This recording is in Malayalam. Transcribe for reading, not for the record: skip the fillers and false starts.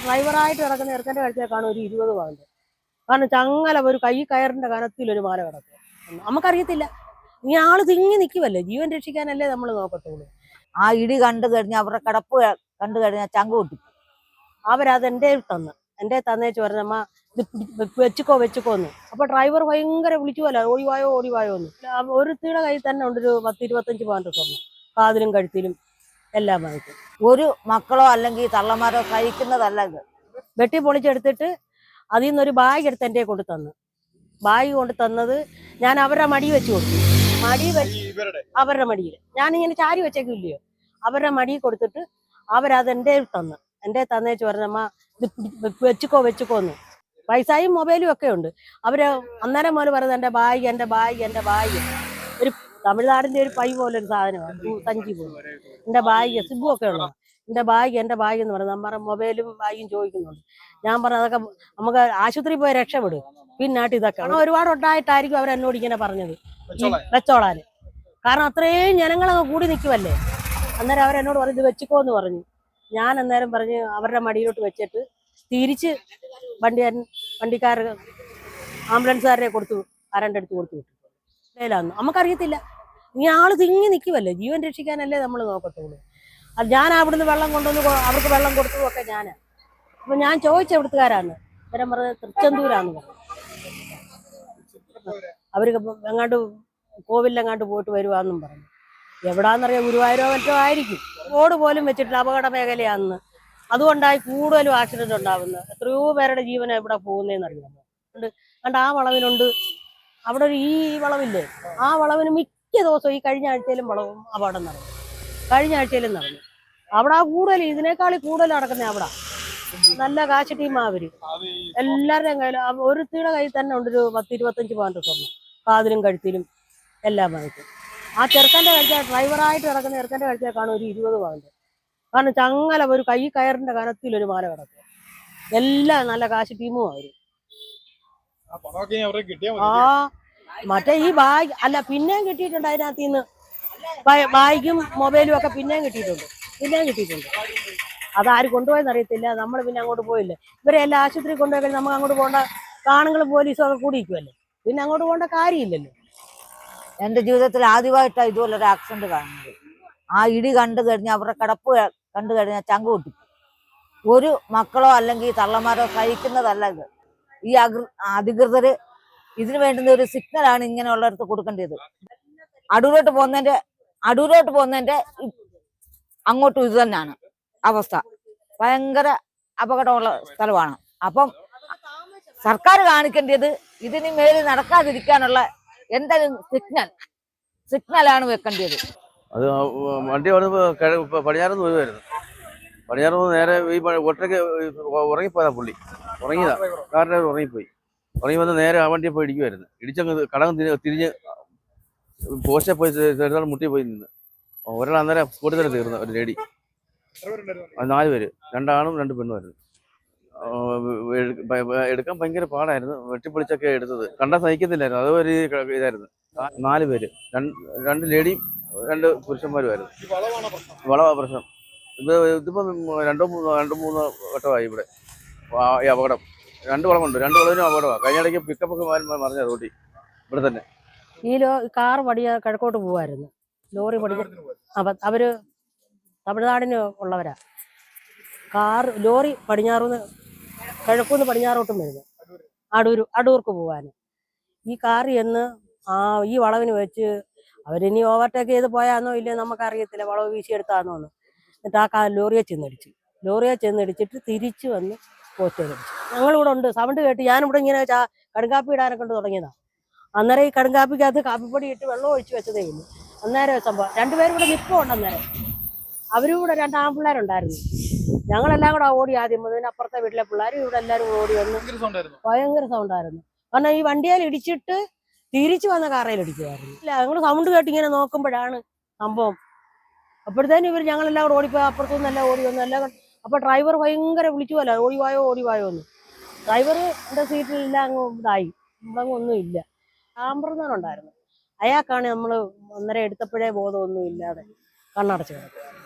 ഡ്രൈവറായിട്ട് കിടക്കുന്ന ചെറുക്കൻ്റെ കഴുത്തിൽ കാണും ഒരു 20 പവൻ്റെ. കാരണം ചങ്ങല ഒരു കൈ കയറിൻ്റെ കനത്തിൽ ഒരു മാല കിടക്കുക. നമുക്കറിയത്തില്ല. ഇനി ആള് തിങ്ങി നിൽക്കുമല്ലേ, ജീവൻ രക്ഷിക്കാനല്ലേ നമ്മൾ നോക്കത്തുള്ളൂ. ആ ഇടി കണ്ടു കഴിഞ്ഞാൽ അവരുടെ കിടപ്പ് കണ്ടു കഴിഞ്ഞാൽ ചങ്ക് പൊട്ടി. അവരത് എൻ്റെ തന്നേച്ച് പറഞ്ഞമ്മ ഇത് വെച്ചുക്കോന്ന്. അപ്പൊ ഡ്രൈവർ ഭയങ്കര വിളിച്ചുപോലെ ഓടിവായോ എന്ന്. ഒരുത്തിയുടെ കയ്യിൽ തന്നെ ഉണ്ട് ഒരു 10-25 പവൻ്റെ സ്വർണ്ണം, കാതിലും കഴുത്തിലും എല്ലാം വാങ്ങിക്കും. ഒരു മക്കളോ അല്ലെങ്കിൽ തള്ളമാരോ കഴിക്കുന്നതല്ല ഇത്. വെട്ടി പൊളിച്ചെടുത്തിട്ട് അതിൽ നിന്നൊരു ബാഗ് എടുത്ത് എൻ്റെ കൊണ്ട് തന്നു. ബാഗ് കൊണ്ട് തന്നത് ഞാൻ അവരുടെ മടി വെച്ച് കൊടുത്തു. അവരുടെ മടിയിൽ ഞാനിങ്ങനെ ചാരി വെച്ചേക്കില്ലയോ, അവരുടെ മടിയിൽ കൊടുത്തിട്ട് അവരത് എൻ്റെ തന്നേച്ച് പറഞ്ഞമ്മ ഇത് വെച്ചുക്കോന്ന്. പൈസയും മൊബൈലും ഒക്കെ ഉണ്ട്. അവര് അന്നേരം പോലെ പറയുന്നത് എൻ്റെ ബാഗ് ഒരു തമിഴ്നാടിന്റെ ഒരു പൈ പോലെ ഒരു സാധനമാണ്, സഞ്ചി പോലെ. എൻ്റെ ബാഗ് സിബും ഒക്കെ ഉള്ളത്. എൻ്റെ ബാഗ് എന്ന് പറയുന്നത് നമ്മുടെ മൊബൈലും ബാഗും ചോദിക്കുന്നുണ്ട്. ഞാൻ പറഞ്ഞ അതൊക്കെ നമുക്ക് ആശുപത്രി പോയി രക്ഷപ്പെടും. പിന്നാട്ട് ഇതൊക്കെ ഒരുപാട് ഉണ്ടായിട്ടായിരിക്കും അവരെന്നോട് ഇങ്ങനെ പറഞ്ഞത് വെച്ചോളാന്. കാരണം അത്രയും ജനങ്ങളങ്ങ് കൂടി നിൽക്കുമല്ലേ. അന്നേരം അവരെന്നോട് പറഞ്ഞു ഇത് വെച്ചിക്കോന്ന് പറഞ്ഞു. ഞാൻ അന്നേരം പറഞ്ഞ് അവരുടെ മടിയിലോട്ട് വെച്ചിട്ട് തിരിച്ച് വണ്ടിക്കാർ ആംബുലൻസുകാരെ ആരാൻ്റെ അടുത്ത് കൊടുത്തു വിട്ടു. ാന്ന് നമുക്കറിയത്തില്ല. ഇനി ആള് തിങ്ങി നിൽക്കുമല്ലേ, ജീവൻ രക്ഷിക്കാനല്ലേ നമ്മൾ നോക്കത്തുള്ളൂ. അത് ഞാൻ അവിടുന്ന് വെള്ളം കൊണ്ടുവന്ന് അവർക്ക് വെള്ളം കൊടുത്തതൊക്കെ ഞാനാ. അപ്പൊ ഞാൻ ചോദിച്ച എവിടുത്തുകാരാന്ന്, ഇവരം പറഞ്ഞത് തൃച്ചെന്തൂരാന്ന് പറഞ്ഞു. അവർക്ക് എങ്ങാണ്ട് കോവിലെങ്ങാണ്ട് പോയിട്ട് വരുവാന്നും പറഞ്ഞു. എവിടാന്നറിയാം, ഗുരുവായൂരോ മറ്റോ ആയിരിക്കും. റോഡ് പോലും വെച്ചിട്ടില്ല, അപകട മേഖലയാണെന്ന്. അതുകൊണ്ടായി കൂടുതലും ആക്സിഡന്റ് ഉണ്ടാവുന്നത്. എത്രയോ പേരുടെ ജീവന ഇവിടെ പോകുന്നതെന്നറിയാമോ. കണ്ട് ആ വളവിനുണ്ട് അവിടെ ഈ വളവില്ലേ, ആ വളവിന് മിക്ക ദിവസവും ഈ കഴിഞ്ഞ ആഴ്ചയിലും അപകടം നടന്നു. നടന്നു അവിടെ ഇതിനേക്കാളും കൂടുതൽ നടക്കുന്ന അവിടെ. നല്ല കാശ് ടീമാ അവര്. എല്ലാവരുടെയും കയ്യിൽ ഒരുത്തിയുടെ കയ്യിൽ തന്നെ ഉണ്ട് ഒരു 10-25 പവൻ്റെ സ്വർണ്ണം, കാതിലും കഴുത്തിലും എല്ലാം വാങ്ങിക്കും. ആ ചെറുക്കൻ്റെ കഴുത്തിൽ, ഡ്രൈവറായിട്ട് കിടക്കുന്ന ചെറുക്കൻ്റെ കഴുത്തിൽ കാണും ഒരു 20 പവൻ്റെ. കാരണം ചങ്ങല ഒരു കൈ കയറിൻ്റെ കനത്തിൽ ഒരു മാല കിടക്കുക. എല്ലാം നല്ല കാശ് ടീമും അവര്. മറ്റേ ഈ ബാഗ് അല്ല, പിന്നെയും കിട്ടിയിട്ടുണ്ട്. അതിനകത്ത് നിന്ന് ബാഗും മൊബൈലും ഒക്കെ പിന്നെയും കിട്ടിയിട്ടുണ്ട്. അതാര് കൊണ്ടുപോയെന്ന് അറിയത്തില്ല. നമ്മൾ പിന്നെ അങ്ങോട്ട് പോയില്ലേ. ഇവരെ എല്ലാ ആശുപത്രി കൊണ്ടുപോയി നമുക്ക് അങ്ങോട്ട് പോകേണ്ട, കാണുങ്ങളും പോലീസും ഒക്കെ കൂടിയിരിക്കുമല്ലേ, പിന്നെ അങ്ങോട്ട് പോകേണ്ട കാര്യമില്ലല്ലോ. എൻ്റെ ജീവിതത്തിൽ ആദ്യമായിട്ടാണ് ഇതുപോലൊരു ആക്സിഡന്റ് കാണുന്നത്. ആ ഇടി കണ്ടു കഴിഞ്ഞാൽ അവരുടെ കിടപ്പ് കണ്ടു കഴിഞ്ഞാൽ ചങ്ക് പൊട്ടി. ഒരു മക്കളോ അല്ലെങ്കിൽ തള്ളമാരോ കഴിക്കുന്നതല്ല ഇത്. ഈ അധികൃതര് ഇതിന് വേണ്ടുന്ന ഒരു സിഗ്നലാണ് ഇങ്ങനെയുള്ളടത്ത് കൊടുക്കേണ്ടത്. അടൂരോട്ട് പോകുന്നതിന്റെ അങ്ങോട്ടും ഇത് തന്നെയാണ് അവസ്ഥ. ഭയങ്കര അപകടമുള്ള സ്ഥലമാണ്. അപ്പം സർക്കാർ കാണിക്കേണ്ടത് ഇതിന് മേലിൽ നടക്കാതിരിക്കാനുള്ള എന്തെങ്കിലും സിഗ്നലാണ് വെക്കേണ്ടത്. അത് വണ്ടി പടിഞ്ഞാറുന്ന് വരുമായിരുന്നു. പടിഞ്ഞാറുന്ന് നേരെ ഈ ഒട്ടയ്ക്ക് ഉറങ്ങിപ്പോയതാ പുള്ളി. കാറിൻ്റെ ഉറങ്ങി വന്ന് നേരെ ആ വണ്ടിയെ പോയി ഇടിക്കുമായിരുന്നു. ഇടിച്ചങ്ങ് കടകം തിരിഞ്ഞ് പോസ്റ്റെ പോയി മുട്ടി പോയി നിന്ന്. ഒരാൾ അന്നേരം സ്പോട്ടിൽ തന്നെ തീർന്നു. ഒരു ലേഡി. 4 പേര്, 2 ആണും 2 പെണ്ണുമായിരുന്നു. എടുക്കാൻ ഭയങ്കര പാടായിരുന്നു. വെട്ടിപ്പൊളിച്ചൊക്കെ എടുത്തത്. കണ്ടാൽ സഹിക്കത്തില്ലായിരുന്നു. അതൊരു ഇതായിരുന്നു. 4 പേര്, 2 ലേഡിയും 2 പുരുഷന്മാരുമായിരുന്നു. വളവാ പ്രശ്നം. ഇതിപ്പം 2-3 വട്ടമായി ഇവിടെ ഈ അപകടം. 2 വളവുണ്ട്. 2 വളവിനും അപകടമാണ്. കഴിഞ്ഞ ഇടയ്ക്ക് പിക്കപ്പൊക്കെ മറിഞ്ഞ റോഡിൽ ഇവിടെ തന്നെ. ഈ കാർ കിഴക്കോട്ട് പോവായിരുന്നു. ലോറി അവര് തമിഴ്നാടിന് ഉള്ളവരാ. ലോറി കിഴക്കൂന്ന് പടിഞ്ഞാറോട്ടും വരുന്നത് അടൂർക്ക് പോവാന്. ഈ കാർ ചെന്ന് ഈ വളവിന് വെച്ച് അവരിനി ഓവർടേക്ക് ചെയ്ത് പോയാന്നോ ഇല്ലയോ നമുക്കറിയത്തില്ല. വളവ് വീശിയെടുത്താന്നോ എന്ന്. എന്നിട്ട് ആ ലോറിയെ ചെന്നിടിച്ചിട്ട് തിരിച്ചു വന്ന് പോസ്റ്റ് ചെയ്തിടിച്ചു. ഞങ്ങളിവിടെ ഉണ്ട്. സൗണ്ട് കേട്ട് ഞാനിവിടെ ഇങ്ങനെ കടുങ്കാപ്പി ഇടാനൊക്കെ കൊണ്ട് തുടങ്ങിയതാണ്. അന്നേരം ഈ കടുങ്കാപ്പിക്കകത്ത് കാപ്പിപ്പൊടി ഇട്ട് വെള്ളം ഒഴിച്ച് വെച്ചതേ ഉള്ളൂ. അന്നേരം സംഭവം 2 പേരും കൂടെ നിൽപ്പുണ്ട്. അന്നേരം അവരും കൂടെ 2 ആൺപിള്ളേരുണ്ടായിരുന്നു. ഞങ്ങളെല്ലാം കൂടെ ഓടി. ആദ്യം അപ്പുറത്തെ വീട്ടിലെ പിള്ളേരും ഇവിടെ എല്ലാവരും ഓടി വന്നു. ഭയങ്കര സൗണ്ടായിരുന്നു. കാരണം ഈ വണ്ടിയിൽ ഇടിച്ചിട്ട് തിരിച്ചു വന്ന കാറയിൽ ഇടിക്കുമായിരുന്നു. ഇല്ല, ഞങ്ങൾ സൗണ്ട് കേട്ട് ഇങ്ങനെ നോക്കുമ്പോഴാണ് സംഭവം. അപ്പോഴത്തേനും ഞങ്ങളെല്ലാം കൂടെ ഓടിപ്പോയി. അപ്പുറത്തുനിന്നെല്ലാം ഓടി വന്നു എല്ലാം. അപ്പൊ ഡ്രൈവർ ഭയങ്കര വിളിച്ചുപോലെ ഓടിവായോ എന്ന്. ഡ്രൈവർ എൻ്റെ സീറ്റിലില്ല, അങ്ങ് ഇതായി. ഇവിടെ ഒന്നും ഇല്ല. ആമ്പറുന്നാനുണ്ടായിരുന്നു. അയാൾക്കാണ് നമ്മൾ അന്നേരം എടുത്തപ്പോഴേ ബോധമൊന്നും ഇല്ലാതെ കണ്ണടച്ചു കിടക്കും.